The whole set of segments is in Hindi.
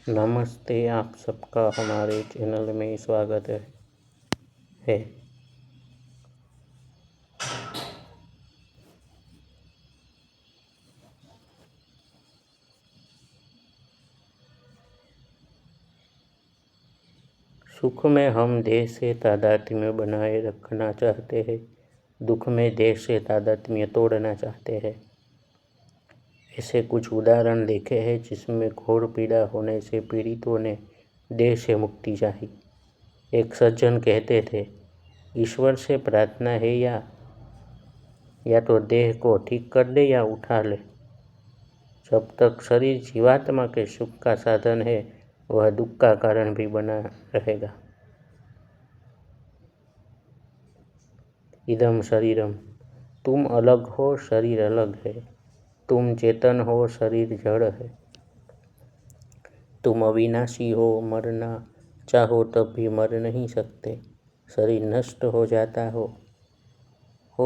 नमस्ते, आप सबका हमारे चैनल में स्वागत है। सुख में हम देह से तादात्म्य बनाए रखना चाहते हैं, दुख में देह से तादात्म्य तोड़ना चाहते हैं। ऐसे कुछ उदाहरण देखे हैं जिसमें घोर पीड़ा होने से पीड़ितों ने देह से मुक्ति चाही। एक सज्जन कहते थे, ईश्वर से प्रार्थना है या तो देह को ठीक कर दे या उठा ले। जब तक शरीर जीवात्मा के सुख का साधन है, वह दुख का कारण भी बना रहेगा। इदम शरीरम, तुम अलग हो, शरीर अलग है। तुम चेतन हो, शरीर जड़ है। तुम अविनाशी हो, मरना चाहो तब भी मर नहीं सकते। शरीर नष्ट हो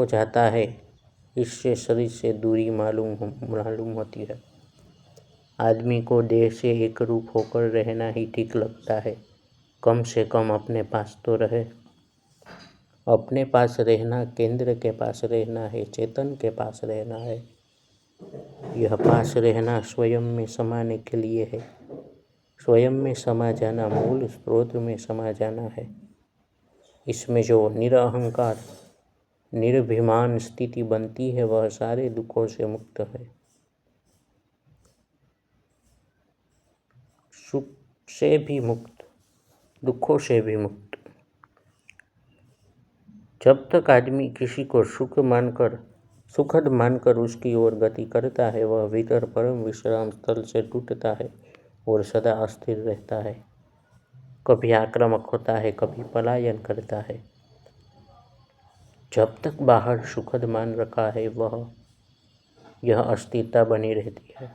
जाता है। इससे शरीर से दूरी मालूम होती है। आदमी को देह से एक रूप होकर रहना ही ठीक लगता है। कम से कम अपने पास तो रहे। अपने पास रहना केंद्र के पास रहना है, चेतन के पास रहना है। यह पास रहना स्वयं में समाने के लिए है। स्वयं में समा जाना मूल स्रोत में समा जाना है। इसमें जो निरअहंकार निर्भिमान स्थिति बनती है, वह सारे दुखों से मुक्त है। सुख से भी मुक्त, दुखों से भी मुक्त। जब तक आदमी किसी को सुखद मानकर उसकी ओर गति करता है, वह भीतर परम विश्राम स्थल से टूटता है और सदा अस्थिर रहता है। कभी आक्रामक होता है, कभी पलायन करता है। जब तक बाहर सुखद मान रखा है, यह अस्थिरता बनी रहती है।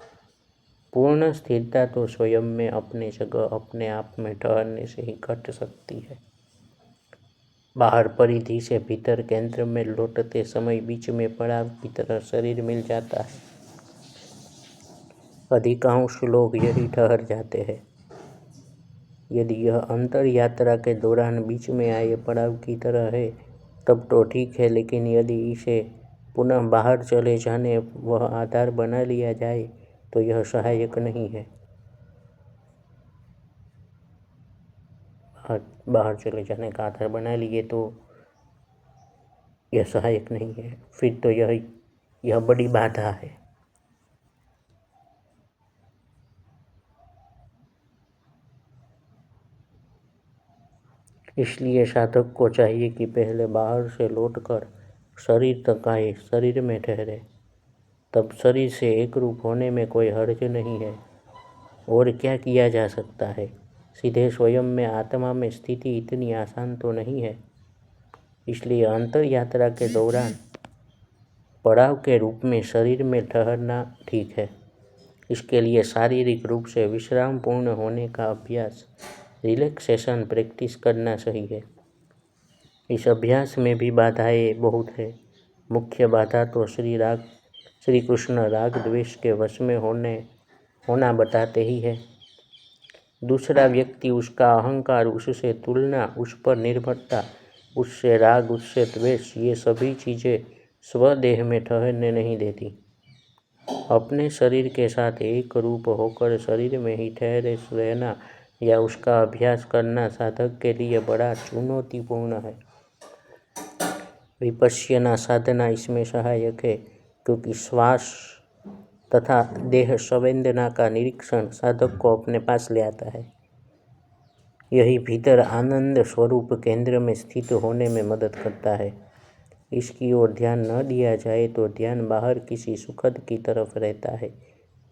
पूर्ण स्थिरता तो स्वयं में अपने जगह अपने आप में ठहरने से ही घट सकती है। बाहर परिधि से भीतर केंद्र में लौटते समय बीच में पड़ाव की तरह शरीर मिल जाता है। अधिकांश लोग यही ठहर जाते हैं। यदि यह अंतर यात्रा के दौरान बीच में आए पड़ाव की तरह है, तब तो ठीक है, लेकिन यदि इसे पुनः बाहर चले जाने वह आधार बना लिया जाए, तो यह सहायक नहीं है। बाहर चले जाने का आधार बना लिए तो यह सहायक नहीं है। फिर तो यह बड़ी बाधा है। इसलिए साधक को चाहिए कि पहले बाहर से लौटकर शरीर तक आए, शरीर में ठहरे। तब शरीर से एक रूप होने में कोई हर्ज नहीं है। और क्या किया जा सकता है? सीधे स्वयं में आत्मा में स्थिति इतनी आसान तो नहीं है। इसलिए अंतर यात्रा के दौरान पड़ाव के रूप में शरीर में ठहरना ठीक है। इसके लिए शारीरिक रूप से विश्राम पूर्ण होने का अभ्यास, रिलैक्सेशन प्रैक्टिस करना सही है। इस अभ्यास में भी बाधाएं बहुत है। मुख्य बाधा तो श्री कृष्ण राग द्वेष के वश में होना बताते ही है। दूसरा व्यक्ति, उसका अहंकार, उससे तुलना, उस पर निर्भरता, उससे राग, उससे द्वेष, ये सभी चीज़ें स्वदेह में ठहरने नहीं देती। अपने शरीर के साथ एक रूप होकर शरीर में ही ठहरे रहना या उसका अभ्यास करना साधक के लिए बड़ा चुनौतीपूर्ण है। विपश्यना साधना इसमें सहायक है, क्योंकि श्वास तथा देह संवेदना का निरीक्षण साधक को अपने पास ले आता है। यही भीतर आनंद स्वरूप केंद्र में स्थित होने में मदद करता है। इसकी ओर ध्यान न दिया जाए तो ध्यान बाहर किसी सुखद की तरफ रहता है।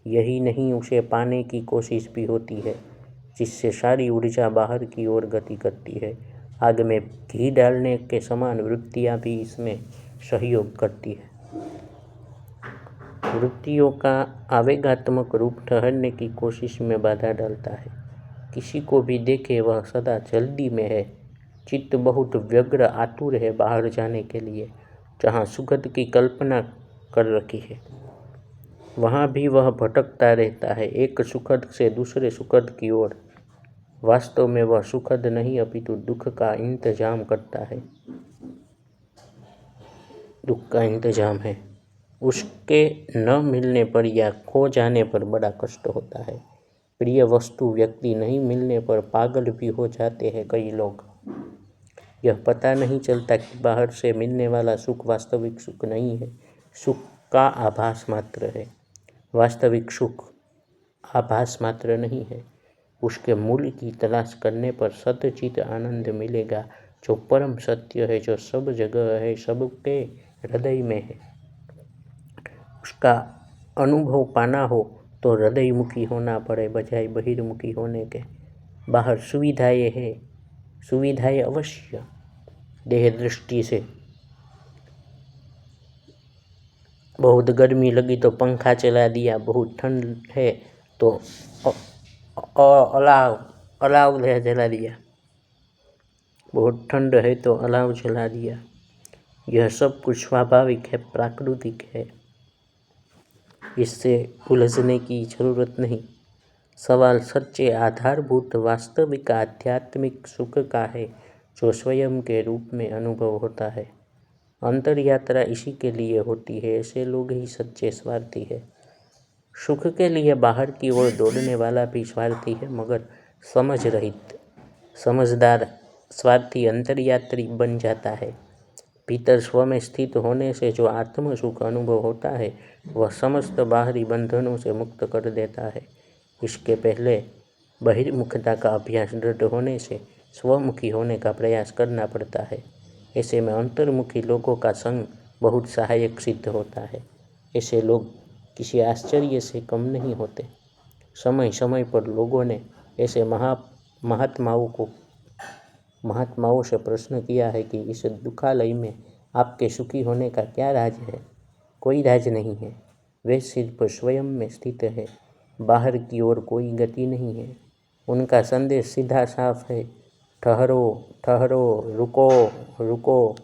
यही नहीं, उसे पाने की कोशिश भी होती है, जिससे सारी ऊर्जा बाहर की ओर गति करती है। आग में घी डालने के समान वृत्तियाँ भी इसमें सहयोग करती है। वृत्तियों का आवेगात्मक रूप ठहरने की कोशिश में बाधा डालता है। किसी को भी देखे वह सदा जल्दी में है। चित्त बहुत व्यग्र आतुर है बाहर जाने के लिए, जहाँ सुखद की कल्पना कर रखी है। वहाँ भी वह भटकता रहता है, एक सुखद से दूसरे सुखद की ओर। वास्तव में वह सुखद नहीं अपितु दुख का इंतजाम करता है, दुख का इंतजाम है। उसके न मिलने पर या खो जाने पर बड़ा कष्ट होता है। प्रिय वस्तु व्यक्ति नहीं मिलने पर पागल भी हो जाते हैं कई लोग। यह पता नहीं चलता कि बाहर से मिलने वाला सुख वास्तविक सुख नहीं है, सुख का आभास मात्र है। वास्तविक सुख आभास मात्र नहीं है, उसके मूल की तलाश करने पर सतचित आनंद मिलेगा, जो परम सत्य है, जो सब जगह है, सबके हृदय में है। उसका अनुभव पाना हो तो हृदयमुखी होना पड़े बजाय बहिर्मुखी होने के। बाहर सुविधाएं है, सुविधाएं अवश्य देह दृष्टि से। बहुत गर्मी लगी तो पंखा चला दिया, बहुत ठंड है तो अलाव जला दिया, बहुत ठंड है तो अलाव जला दिया। यह सब कुछ स्वाभाविक है, प्राकृतिक है, इससे उलझने की जरूरत नहीं। सवाल सच्चे आधारभूत वास्तविक आध्यात्मिक सुख का है, जो स्वयं के रूप में अनुभव होता है। अंतर यात्रा इसी के लिए होती है, ऐसे लोग ही सच्चे स्वार्थी है। सुख के लिए बाहर की ओर दौड़ने वाला भी स्वार्थी है, मगर समझ रहित। समझदार स्वार्थी अंतर्यात्री बन जाता है। भीतर स्व में स्थित होने से जो आत्म सुख अनुभव होता है, वह समस्त बाहरी बंधनों से मुक्त कर देता है। इसके पहले बहिर्मुखता का अभ्यास दृढ़ होने से स्वमुखी होने का प्रयास करना पड़ता है। ऐसे में अंतर्मुखी लोगों का संग बहुत सहायक सिद्ध होता है। ऐसे लोग किसी आश्चर्य से कम नहीं होते। समय समय पर लोगों ने ऐसे महात्माओं से प्रश्न किया है कि इस दुखालय में आपके सुखी होने का क्या राज है? कोई राज नहीं है। वे सिर्फ स्वयं में स्थित है, बाहर की ओर कोई गति नहीं है। उनका संदेश सीधा साफ है, ठहरो ठहरो, रुको रुको।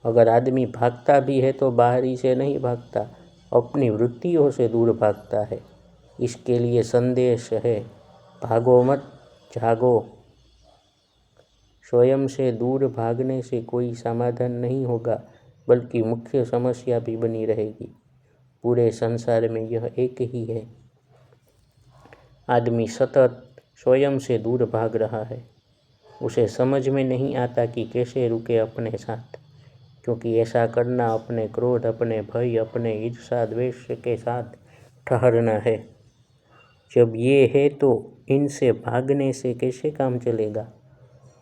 अगर आदमी भागता भी है तो बाहरी से नहीं भागता, अपनी वृत्तियों से दूर भागता है। इसके लिए संदेश है, भागो मत, जागो। स्वयं से दूर भागने से कोई समाधान नहीं होगा, बल्कि मुख्य समस्या भी बनी रहेगी। पूरे संसार में यह एक ही है। आदमी सतत स्वयं से दूर भाग रहा है। उसे समझ में नहीं आता कि कैसे रुके अपने साथ, क्योंकि ऐसा करना अपने क्रोध, अपने भय, अपने ईर्षा द्वेष के साथ ठहरना है। जब ये है तो इनसे भागने से कैसे काम चलेगा?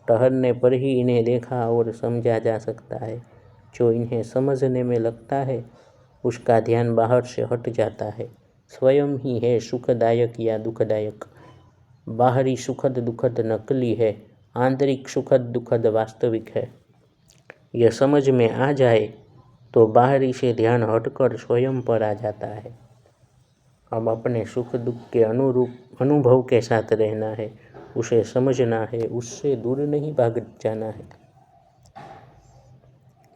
ठहरने पर ही इन्हें देखा और समझा जा सकता है। जो इन्हें समझने में लगता है, उसका ध्यान बाहर से हट जाता है। स्वयं ही है सुखदायक या दुखदायक। बाहरी सुखद दुखद नकली है, आंतरिक सुखद दुखद वास्तविक है। यह समझ में आ जाए तो बाहरी से ध्यान हटकर स्वयं पर आ जाता है। अब अपने सुख दुख के अनुरूप अनुभव के साथ रहना है, उसे समझना है, उससे दूर नहीं भाग जाना है।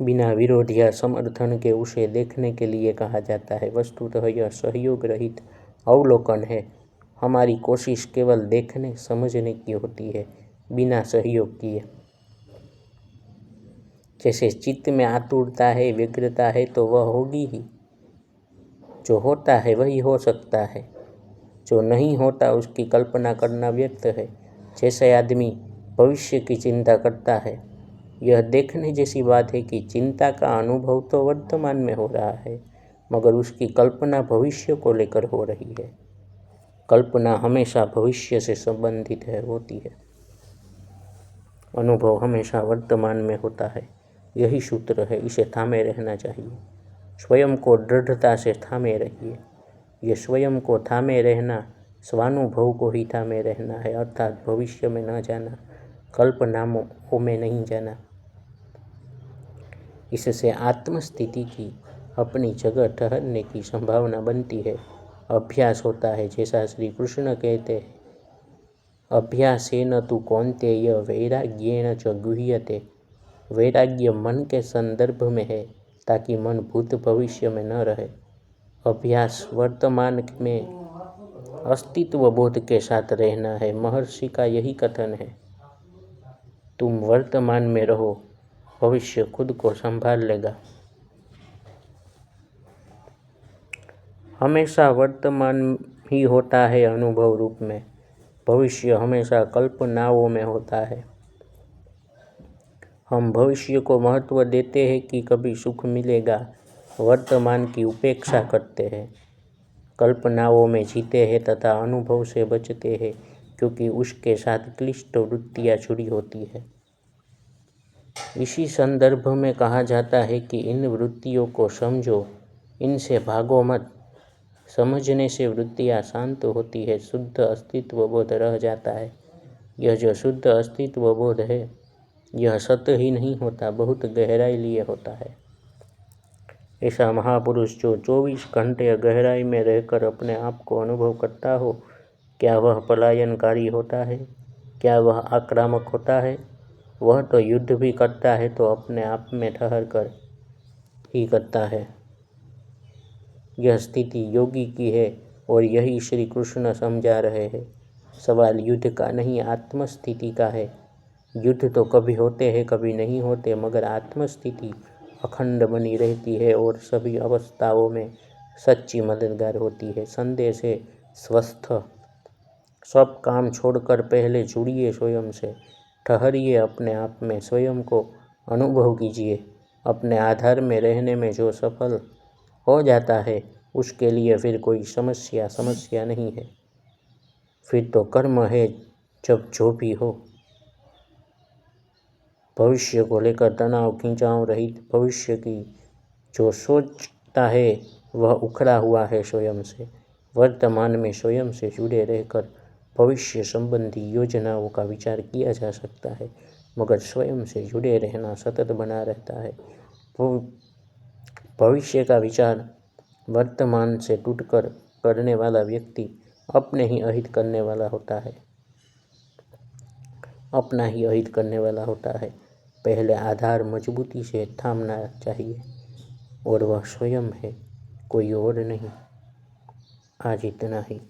बिना विरोध या समर्थन के उसे देखने के लिए कहा जाता है। वस्तुतः यह सहयोग रहित अवलोकन है। हमारी कोशिश केवल देखने समझने की होती है, बिना सहयोग किए। जैसे चित्त में आतुरता है, व्यग्रता है, तो वह होगी ही। जो होता है वही हो सकता है, जो नहीं होता उसकी कल्पना करना व्यर्थ है। जैसे आदमी भविष्य की चिंता करता है, यह देखने जैसी बात है कि चिंता का अनुभव तो वर्तमान में हो रहा है, मगर उसकी कल्पना भविष्य को लेकर हो रही है। कल्पना हमेशा भविष्य से संबंधित होती है, अनुभव हमेशा वर्तमान में होता है। यही सूत्र है, इसे थामे रहना चाहिए। स्वयं को दृढ़ता से थामे रहिए। ये स्वयं को थामे रहना, स्वानुभव को ही थामे रहना है, अर्थात भविष्य में न जाना, कल्पनाओं में नहीं जाना। इससे आत्मस्थिति की अपनी जगह ठहरने की संभावना बनती है। अभ्यास होता है, जैसा श्री कृष्ण कहते हैं, अभ्यासेन तु कौन्तेय वैराग्येन च गुह्यते। वैराग्य मन के संदर्भ में है, ताकि मन भूत भविष्य में न रहे। अभ्यास वर्तमान में अस्तित्व बोध के साथ रहना है। महर्षि का यही कथन है, तुम वर्तमान में रहो, भविष्य खुद को संभाल लेगा। हमेशा वर्तमान ही होता है अनुभव रूप में, भविष्य हमेशा कल्पनाओं में होता है। हम भविष्य को महत्व देते हैं कि कभी सुख मिलेगा, वर्तमान की उपेक्षा करते हैं, कल्पनाओं में जीते हैं तथा अनुभव से बचते हैं क्योंकि उसके साथ क्लिष्ट वृत्तियाँ जुड़ी होती है। इसी संदर्भ में कहा जाता है कि इन वृत्तियों को समझो, इनसे भागो मत। समझने से वृत्तियाँ शांत होती है, शुद्ध अस्तित्व बोध रह जाता है। यह जो शुद्ध अस्तित्व बोध है, यह सत्य ही नहीं होता, बहुत गहराई लिए होता है। ऐसा महापुरुष जो 24 घंटे गहराई में रहकर अपने आप को अनुभव करता हो, क्या वह पलायनकारी होता है? क्या वह आक्रामक होता है? वह तो युद्ध भी करता है तो अपने आप में ठहर कर ही करता है। यह स्थिति योगी की है और यही श्री कृष्ण समझा रहे हैं। सवाल युद्ध का नहीं, आत्मस्थिति का है। युद्ध तो कभी होते हैं, कभी नहीं होते, मगर आत्मस्थिति अखंड बनी रहती है और सभी अवस्थाओं में सच्ची मददगार होती है। संदेश है स्वस्थ। सब काम छोड़कर पहले जुड़िए स्वयं से, ठहरिए अपने आप में, स्वयं को अनुभव कीजिए। अपने आधार में रहने में जो सफल हो जाता है, उसके लिए फिर कोई समस्या नहीं है। फिर तो कर्म है जब जो भी हो। भविष्य को लेकर तनाव खिंचाव रहित भविष्य की जो सोचता है वह उखड़ा हुआ है स्वयं से। वर्तमान में स्वयं से जुड़े रहकर भविष्य संबंधी योजनाओं का विचार किया जा सकता है, मगर स्वयं से जुड़े रहना सतत बना रहता है। भविष्य का विचार वर्तमान से टूटकर करने वाला व्यक्ति अपने ही अहित करने वाला होता है, अपना ही अहित करने वाला होता है। पहले आधार मजबूती से थामना चाहिए और वह स्वयं है, कोई और नहीं। आज इतना ही।